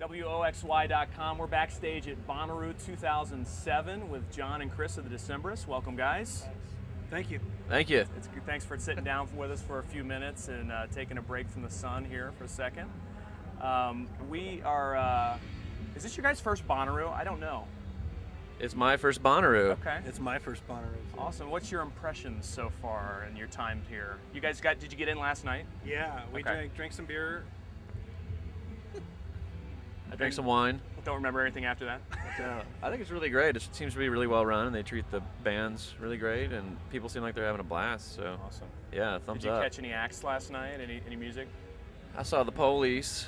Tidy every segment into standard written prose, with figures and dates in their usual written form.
WOXY.com. We're backstage at Bonnaroo 2007 with John and Chris of the Decemberists. Welcome, guys. Thank you. Thank you. Thanks for sitting down with us for a few minutes and taking a break from the sun here for a second. We are, is this your guys' first Bonnaroo? I don't know. It's my first Bonnaroo. Okay. It's my first Bonnaroo. Awesome. What's your impressions so far and your time here? You guys did you get in last night? Yeah, we Okay. drank some beer. I drank some wine. Don't remember anything after that. I think it's really great. It seems to be really well run, and they treat the bands really great, and people seem like they're having a blast. So, Awesome. yeah, thumbs Did you up. catch any acts last night? Any music? I saw the Police.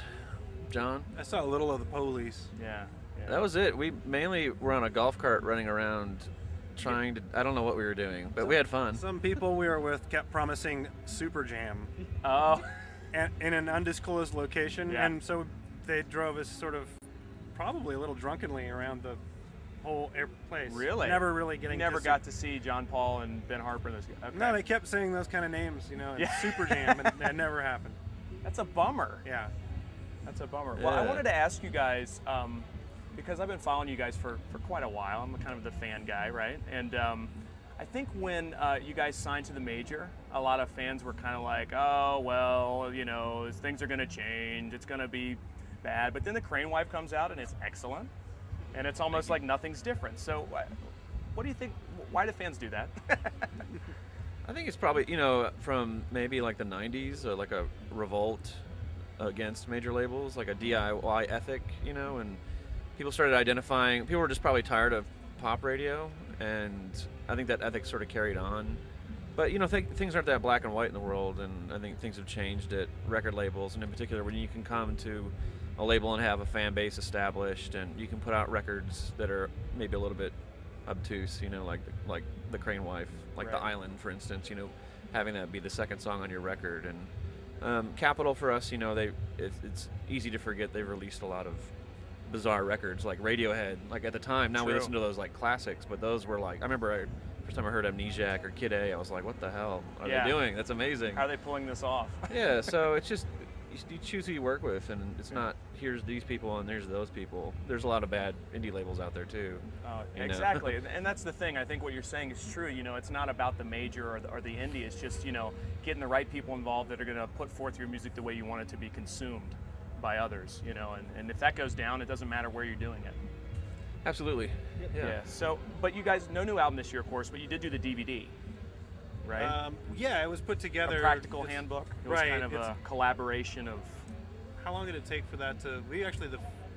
John? I saw a little of the Police. Yeah. That was it. We mainly were on a golf cart running around trying to, I don't know what we were doing, but we had fun. Some people we were with kept promising Super Jam Oh. in an undisclosed location, Yeah. and so they drove us sort of probably a little drunkenly around the whole place. Really? Never really getting You never to got to see John Paul and Ben Harper and those guys. Okay. No, they kept saying those kind of names, and Yeah. Super Jam, and that never happened. That's a bummer. Yeah. That's a bummer. Well, I Yeah. wanted to ask you guys, because I've been following you guys for quite a while. I'm kind of the fan guy, right? And I think when you guys signed to the major, a lot of fans were kind of like, oh, well, things are going to change. It's going to be bad. But then the Crane Wife comes out and it's excellent. And it's almost like nothing's different. So what do you think? Why do fans do that? I think it's probably, from maybe like the 90s, like a revolt against major labels, like a DIY ethic, and people started identifying, people were just probably tired of pop radio, and I think that ethic sort of carried on. But, things aren't that black and white in the world, and I think things have changed at record labels, and in particular when you can come to a label and have a fan base established, and you can put out records that are maybe a little bit obtuse, like the Crane Wife, like Right. The Island, for instance, having that be the second song on your record. And Capitol for us, it's easy to forget they've released a lot of bizarre records like Radiohead, like at the time. Now we True. listen to those like classics, but those were like, I remember first time I heard Amnesiac or Kid A, I was like, what the hell are Yeah. they doing? That's amazing. How are they pulling this off? Yeah, so it's just, you choose who you work with, and it's not, here's these people and there's those people. There's a lot of bad indie labels out there too. Exactly, and that's the thing. I think what you're saying is true. It's not about the major or the indie. It's just getting the right people involved that are going to put forth your music the way you want it to be consumed by others. And if that goes down, it doesn't matter where you're doing it. Absolutely. Yeah. So, but you guys, no new album this year, of course, but you did do the DVD, right? Yeah, it was put together. A practical handbook. It was right, kind of a collaboration of. How long did it take for that to? We actually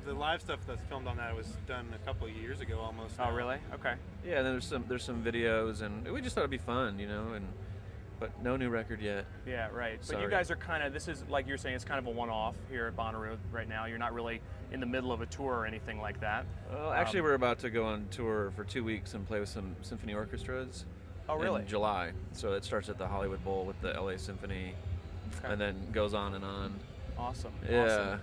the live stuff that's filmed on that was done a couple of years ago almost. Oh, now. really? Okay. Yeah, and there's some videos, and we just thought it'd be fun, but no new record yet. Yeah, right. But you Sorry. guys are kind of, this is, like you're saying, it's kind of a one-off here at Bonnaroo right now. You're not really in the middle of a tour or anything like that. Well, actually, we're about to go on tour for 2 weeks and play with some symphony orchestras. Oh, really? In July. So it starts at the Hollywood Bowl with the LA Symphony, Okay. and then goes on and on. Awesome. Yeah. Awesome.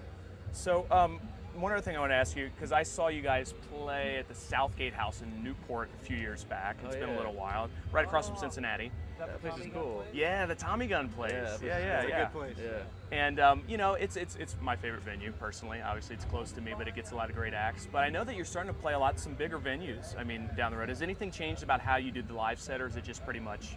So, one other thing I want to ask you, because I saw you guys play at the Southgate House in Newport a few years back. It's Oh, been a yeah. little while, right across from Cincinnati. That place is cool. Yeah, the Tommy Gun place. Yeah, It's a good place. Yeah. And it's my favorite venue personally. Obviously, it's close to me, but it gets a lot of great acts. But I know that you're starting to play some bigger venues. I mean, down the road. Has anything changed about how you do the live set, or is it just pretty much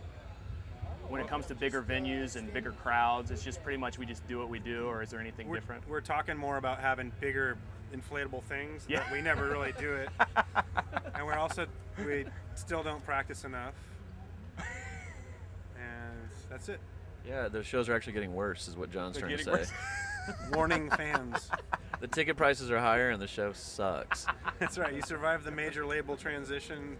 when it comes to bigger venues and bigger crowds, it's just pretty much we just do what we do, or is there anything different? We're talking more about having bigger inflatable things. Yeah. But we never really do it. And we still don't practice enough. And that's it. Yeah, the shows are actually getting worse, is what John's They're trying to say. getting worse. Warning fans. The ticket prices are higher, and the show sucks. That's right. You survive the major label transition,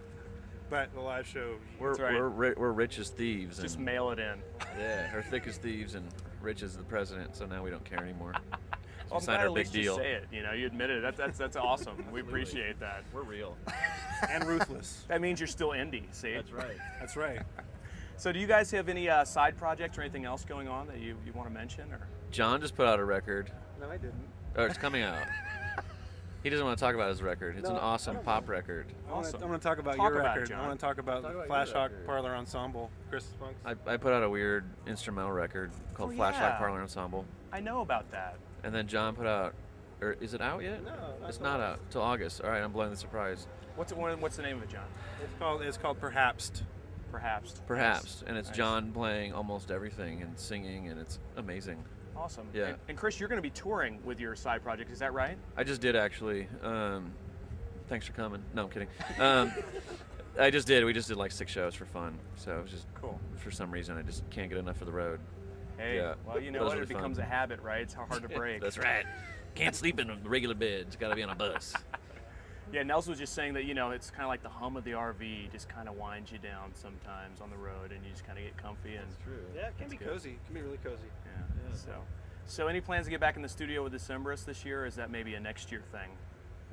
but the live show. We're That's right. we're rich as thieves. Just and, mail it in. yeah, we're thick as thieves and rich as the president. So now we don't care anymore. So Well, we signed at our big least you deal. say it. You admit it. That's awesome. We appreciate that. We're real. And ruthless. That means you're still indie. See. right. That's right. So, do you guys have any side projects or anything else going on that you want to mention, or? John just put out a record. No, I didn't. Or it's coming out. He doesn't want to talk about his record. It's an awesome pop record. Awesome. I want to talk about Talk your about it, record. John. I want to talk about Talk about Flash your Hawk record. Parlor Ensemble. Chris Funk's. I put out a weird instrumental record called Oh, Flash yeah. Hawk Parlor Ensemble. I know about that. And then John put out Or is it out yet? No, It's not out till August. All right, I'm blowing the surprise. What's the name of it, John? It's called Perhaps. Perhaps. Perhaps, and it's Nice. John playing almost everything and singing, and it's amazing. Awesome. Yeah. And Chris, you're going to be touring with your side project. Is that right? I just did actually. Thanks for coming. No, I'm kidding. I just did. We just did like 6 shows for fun. So it was just Cool. for some reason I just can't get enough of the road. Hey, Yeah. well, you know That was what? It really fun. becomes a habit, right? It's hard to break. That's right. Can't sleep in a regular bed. It's got to be on a bus. Yeah, Nels was just saying that, it's kind of like the hum of the RV just kind of winds you down sometimes on the road, and you just kind of get comfy. And True. Yeah, it can be good. cozy. It can be really cozy. yeah. So any plans to get back in the studio with Decemberists this year, or is that maybe a next year thing?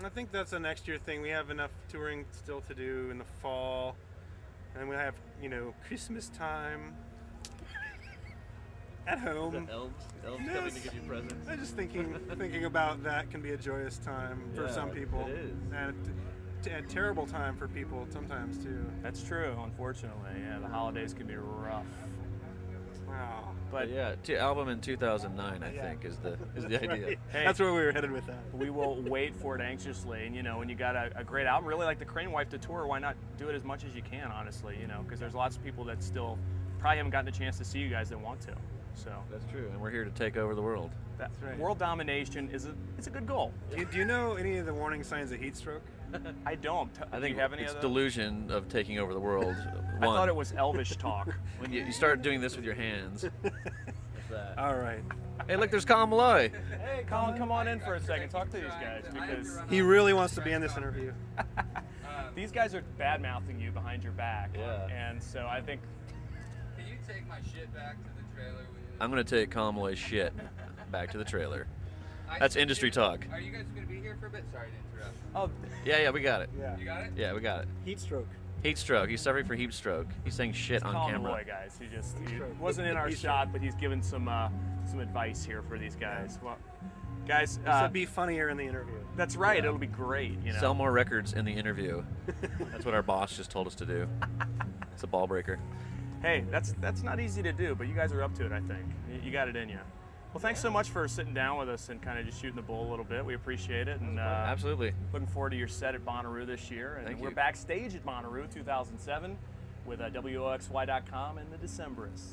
I think that's a next year thing. We have enough touring still to do in the fall, and we have Christmas time at home. Elves Yes. coming to give you presents. I'm just thinking about that can be a joyous time for some people, It is. and a terrible time for people sometimes too. That's true, unfortunately. Yeah, the holidays can be rough. Wow. But Yeah, album in 2009, I Yeah. think, is the That's idea. right. Hey. That's where we were headed with that. we will wait for it anxiously. And, when you got a great album, really like the Crane Wife to tour, why not do it as much as you can, honestly, because there's lots of people that still probably haven't gotten a chance to see you guys that want to. So That's true, and we're here to take over the world. that's right. World domination is a good goal. Do you know any of the warning signs of heat stroke? I don't. I Do think you have any it's of those? delusion of taking over the world. I thought it was Elvish talk. when you start doing this with your hands. What's that? All right. Hey, look, there's Colin Malloy. Hey, Colin, come on in for a second. Talk to these guys because He really wants to be in this interview. these guys are bad mouthing you behind your back. Yeah. And so I think Can you take my shit back to the trailer? I'm gonna take Colin Malloy's shit back to the trailer. I That's can industry do- talk. Are you guys going to be here for a bit? Sorry to interrupt. oh Yeah, we got it. Yeah. You got it? Yeah, we got it. Heat stroke. Heat stroke. He's suffering from heat stroke. He's saying shit on Colin camera. Malloy, guys. He Stroke. wasn't in our He's shot, but he's given some advice here for these guys. Well, guys, He said be funnier in the interview. that's right. It'll be great. Sell more records in the interview. That's what our boss just told us to do. It's a ball breaker. Hey, that's not easy to do, but you guys are up to it. I think you got it in you. Well, thanks so much for sitting down with us and kind of just shooting the bull a little bit. We appreciate it, and Absolutely. looking forward to your set at Bonnaroo this year. And Thank we're you. backstage at Bonnaroo 2007 with WOXY.com and the Decemberists.